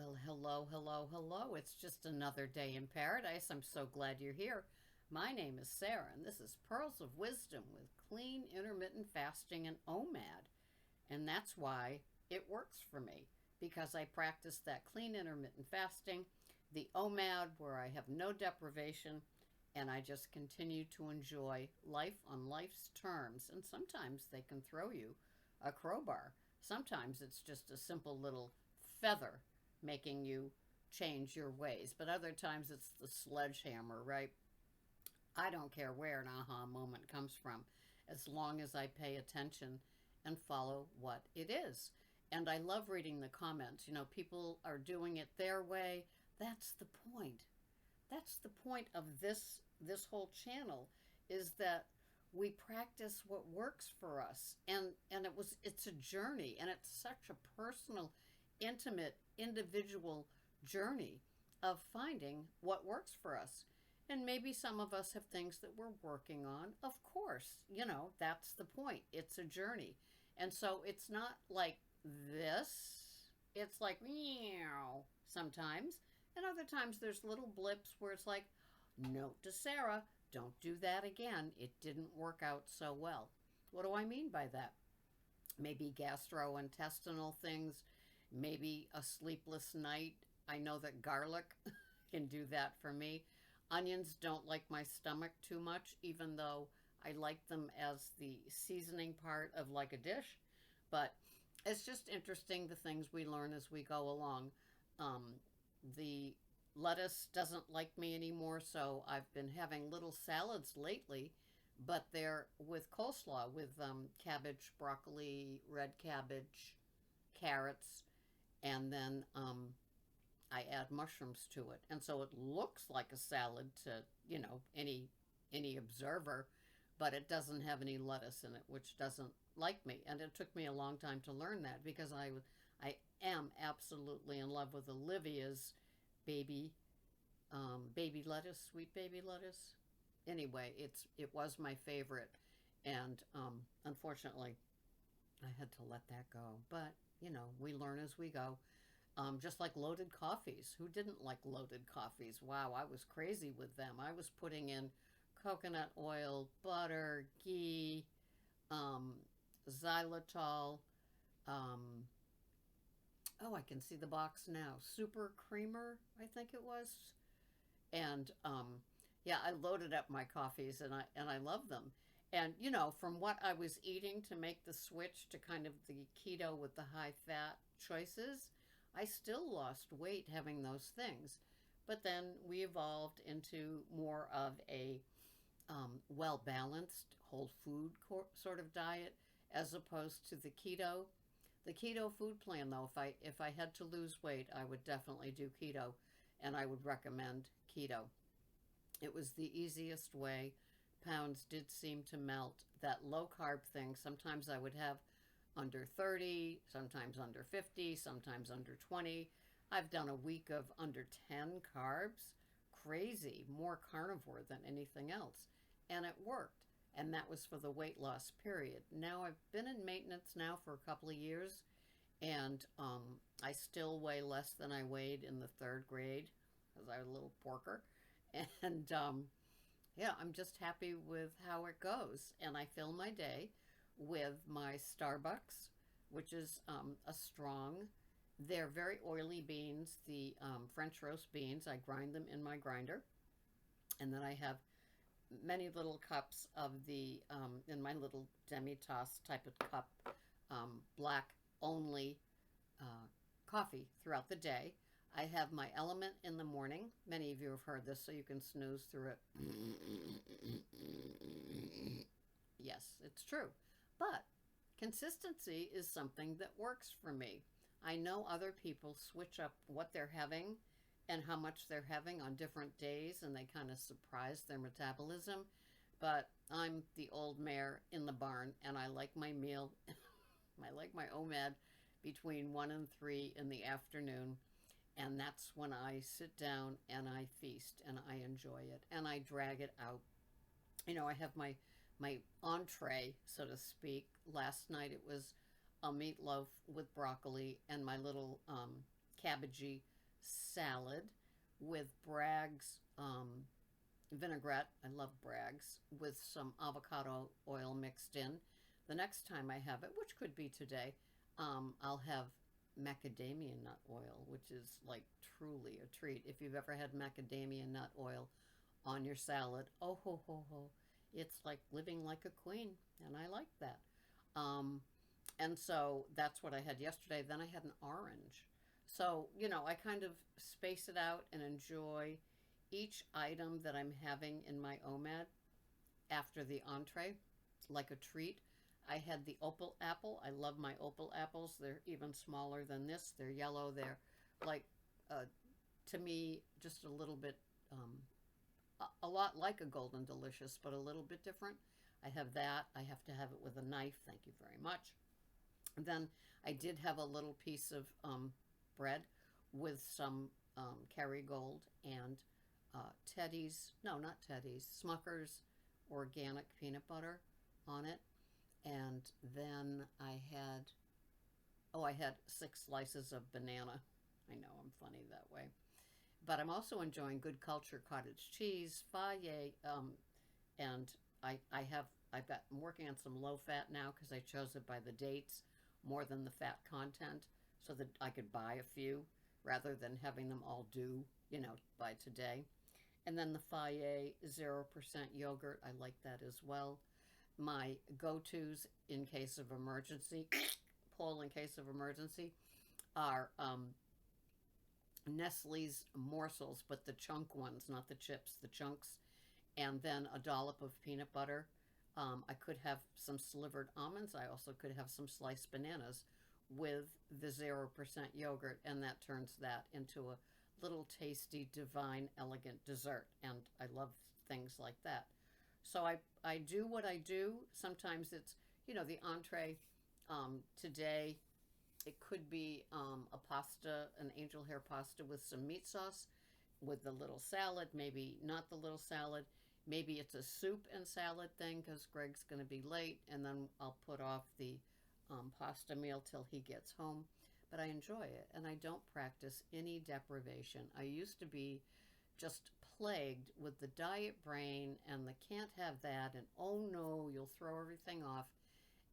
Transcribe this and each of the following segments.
Well, hello, hello, hello. It's just another day in paradise. I'm so glad you're here. My name is Sarah, and this is Pearls of Wisdom with clean intermittent fasting and OMAD. And that's why it works for me, because I practice that clean intermittent fasting, the OMAD, where I have no deprivation, and I just continue to enjoy life on life's terms. And sometimes they can throw you a crowbar. Sometimes it's just a simple little feather making you change your ways. But other times it's the sledgehammer, right? I don't care where an aha moment comes from, as long as I pay attention and follow what it is. And I love reading the comments. People are doing it their way. That's the point. That's the point of this whole channel, is that we practice what works for us. And it's a journey, and it's such a personal, intimate, individual journey of finding what works for us. And maybe some of us have things that we're working on. Of course, that's the point. It's a journey. And so it's not like this. It's like meow sometimes. And other times there's little blips where it's like, note to Sarah, don't do that again. It didn't work out so well. What do I mean by that? Maybe gastrointestinal things, maybe a sleepless night. I know that garlic can do that for me. Onions don't like my stomach too much, even though I like them as the seasoning part of like a dish. But it's just interesting the things we learn as we go along. The lettuce doesn't like me anymore, so I've been having little salads lately, but they're with coleslaw, with cabbage, broccoli, red cabbage, carrots, and then I add mushrooms to it, and so it looks like a salad to any observer, but it doesn't have any lettuce in it, which doesn't like me. And it took me a long time to learn that, because I am absolutely in love with Olivia's baby baby lettuce, sweet baby lettuce. Anyway, it was my favorite, and unfortunately, I had to let that go. But we learn as we go. Just like loaded coffees. Who didn't like loaded coffees? Wow, I was crazy with them. I was putting in coconut oil, butter, ghee, um, xylitol. Um, oh, I can see the box now. Super creamer, I think it was. And yeah, I loaded up my coffees, and I love them. And from what I was eating to make the switch to kind of the keto with the high fat choices, I still lost weight having those things. But then we evolved into more of a well balanced whole food sort of diet, as opposed to the keto. The keto food plan, though, if I had to lose weight, I would definitely do keto, and I would recommend keto. It was the easiest way. Pounds did seem to melt. That low carb thing, sometimes I would have under 30, sometimes under 50, sometimes under 20. I've done a week of under 10 carbs. Crazy, more carnivore than anything else. And it worked. And that was for the weight loss period. Now I've been in maintenance now for a couple of years, and I still weigh less than I weighed in the third grade, because I was a little porker. And yeah, I'm just happy with how it goes. And I fill my day with my Starbucks, which is a strong, they're very oily beans, the French roast beans. I grind them in my grinder. And then I have many little cups of the, in my little demi-tasse type of cup, black only coffee throughout the day. I have my element in the morning. Many of you have heard this, so you can snooze through it. Yes, it's true. But consistency is something that works for me. I know other people switch up what they're having and how much they're having on different days, and they kind of surprise their metabolism. But I'm the old mare in the barn, and I like my meal. I like my OMAD between 1 and 3 in the afternoon. And that's when I sit down and I feast and I enjoy it and I drag it out. I have my entree, so to speak. Last night it was a meatloaf with broccoli and my little cabbagey salad with Bragg's vinaigrette. I love Bragg's, with some avocado oil mixed in. The next time I have it, which could be today, I'll have macadamia nut oil, which is like truly a treat. If you've ever had macadamia nut oil on your salad, oh ho ho ho, it's like living like a queen, and I like that. Um, and so that's what I had yesterday. Then I had an orange. So, I kind of space it out and enjoy each item that I'm having in my OMAD after the entree, like a treat. I had the opal apple. I love my opal apples. They're even smaller than this. They're yellow. They're like, uh, to me, just a little bit, a lot like a golden delicious, but a little bit different. I have that. I have to have it with a knife. Thank you very much. And then I did have a little piece of bread with some Kerrygold and Teddy's, no, not Teddy's, Smucker's organic peanut butter on it. And then I had 6 slices of banana. I know I'm funny that way. But I'm also enjoying Good Culture cottage cheese, Faye, and I'm working on some low fat now because I chose it by the dates more than the fat content, so that I could buy a few rather than having them all due, by today. And then the Faye 0% yogurt, I like that as well. My go-tos in case of emergency, pull in case of emergency, are Nestle's morsels, but the chunk ones, not the chips, the chunks, and then a dollop of peanut butter. I could have some slivered almonds. I also could have some sliced bananas with the 0% yogurt, and that turns that into a little tasty, divine, elegant dessert. And I love things like that. So I do what I do. Sometimes it's, the entree. Today, it could be a pasta, an angel hair pasta with some meat sauce, with the little salad, maybe not the little salad. Maybe it's a soup and salad thing because Greg's going to be late, and then I'll put off the pasta meal till he gets home. But I enjoy it, and I don't practice any deprivation. I used to be just plagued with the diet brain and the can't have that, and oh no, you'll throw everything off.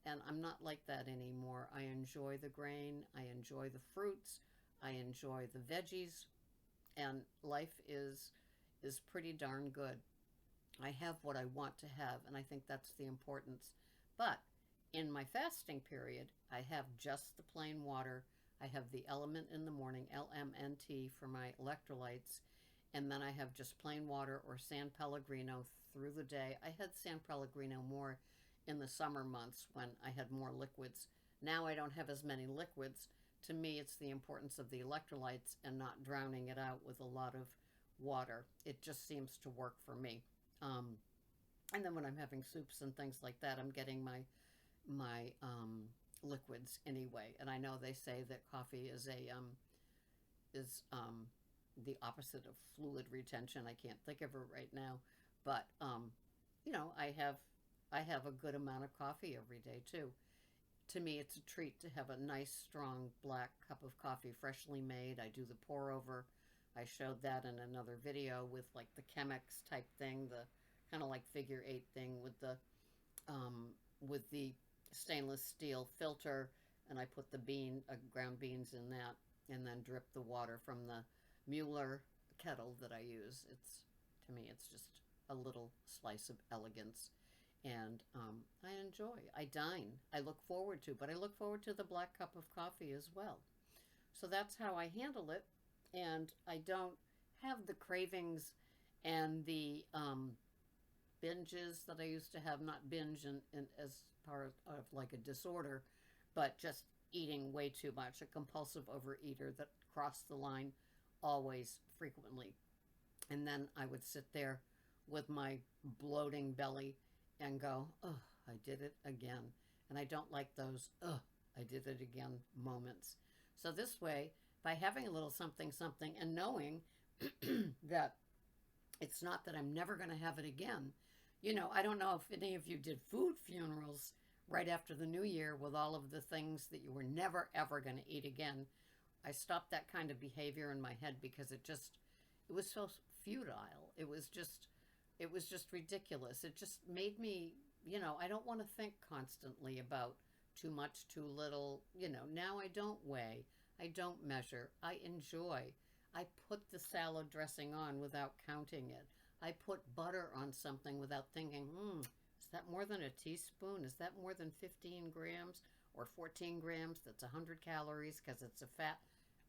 And I'm not like that anymore. I enjoy the grain, I enjoy the fruits, I enjoy the veggies, and life is pretty darn good. I have what I want to have, and I think that's the importance. But in my fasting period, I have just the plain water. I have the Element in the morning, LMNT, for my electrolytes, and then I have just plain water or San Pellegrino through the day. I had San Pellegrino more in the summer months when I had more liquids. Now I don't have as many liquids. To me, it's the importance of the electrolytes and not drowning it out with a lot of water. It just seems to work for me. And then when I'm having soups and things like that, I'm getting my liquids anyway. And I know they say that coffee is the opposite of fluid retention. I can't think of it right now, but I have a good amount of coffee every day too. To me, it's a treat to have a nice, strong black cup of coffee, freshly made. I do the pour over. I showed that in another video with like the Chemex type thing, the kind of like figure eight thing with the stainless steel filter, and I put the ground beans in that, and then drip the water from the Mueller kettle that I use. To me, it's just a little slice of elegance. And I enjoy. I dine. I look forward to, but I look forward to the black cup of coffee as well. So that's how I handle it, and I don't have the cravings and the binges that I used to have. Not binge as part of like a disorder, but just eating way too much. A compulsive overeater that crossed the line always, frequently. And then I would sit there with my bloating belly and go, oh, I did it again. And I don't like those, oh, I did it again moments. So this way, by having a little something, something, and knowing that it's not that I'm never going to have it again. I don't know if any of you did food funerals right after the new year with all of the things that you were never, ever going to eat again. I stopped that kind of behavior in my head because it was so futile. It was just ridiculous. It just made me, I don't want to think constantly about too much, too little. Now I don't weigh, I don't measure, I enjoy. I put the salad dressing on without counting it. I put butter on something without thinking, is that more than a teaspoon? Is that more than 15 grams or 14 grams? That's 100 calories because it's a fat.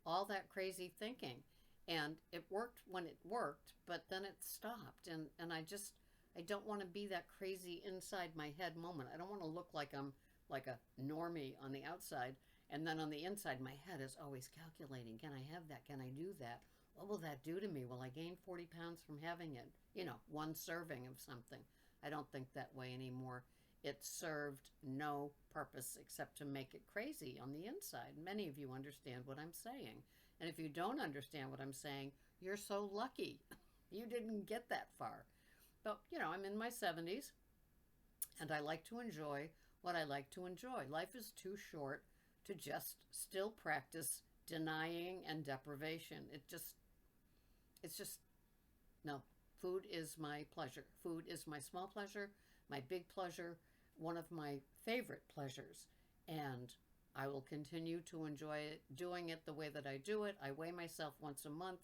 All that crazy thinking. And it worked when it worked, but then it stopped. And I don't want to be that crazy inside my head moment. I don't want to look like I'm like a normie on the outside. And then on the inside, my head is always calculating. Can I have that? Can I do that? What will that do to me? Will I gain 40 pounds from having it? One serving of something. I don't think that way anymore. It served no purpose except to make it crazy on the inside. Many of you understand what I'm saying. And if you don't understand what I'm saying, you're so lucky. You didn't get that far. But, I'm in my 70s, and I like to enjoy what I like to enjoy. Life is too short to just still practice denying and deprivation. It's just, no. Food is my pleasure. Food is my small pleasure, my big pleasure, one of my favorite pleasures. And I will continue to enjoy it, doing it the way that I do it. I weigh myself once a month.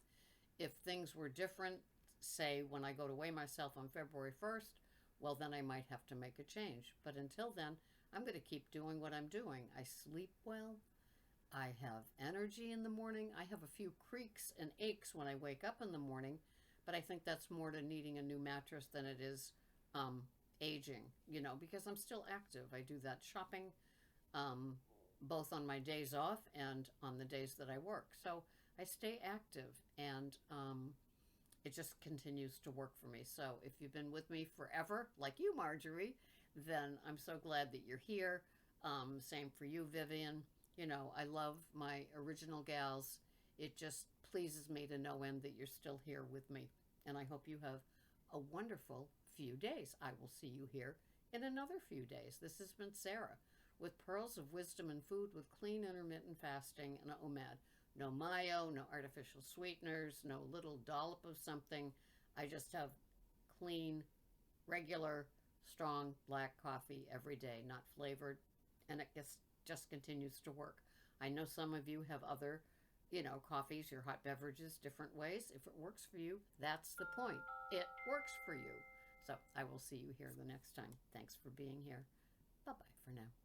If things were different, say when I go to weigh myself on February 1st, well, then I might have to make a change. But until then, I'm going to keep doing what I'm doing. I sleep well. I have energy in the morning. I have a few creaks and aches when I wake up in the morning, but I think that's more to needing a new mattress than it is aging, because I'm still active. I do that shopping both on my days off and on the days that I work. So I stay active, and it just continues to work for me. So if you've been with me forever, like you, Marjorie, then I'm so glad that you're here. Same for you, Vivian. I love my original gals. It just pleases me to no end that you're still here with me. And I hope you have a wonderful few days. I will see you here in another few days. This has been Sarah with Pearls of Wisdom and Food with Clean Intermittent Fasting and OMAD. No mayo, no artificial sweeteners, no little dollop of something. I just have clean, regular, strong black coffee every day, not flavored, and it just continues to work. I know some of you have other, coffees, your hot beverages, different ways. If it works for you, that's the point. It works for you. So I will see you here the next time. Thanks for being here. Bye-bye for now.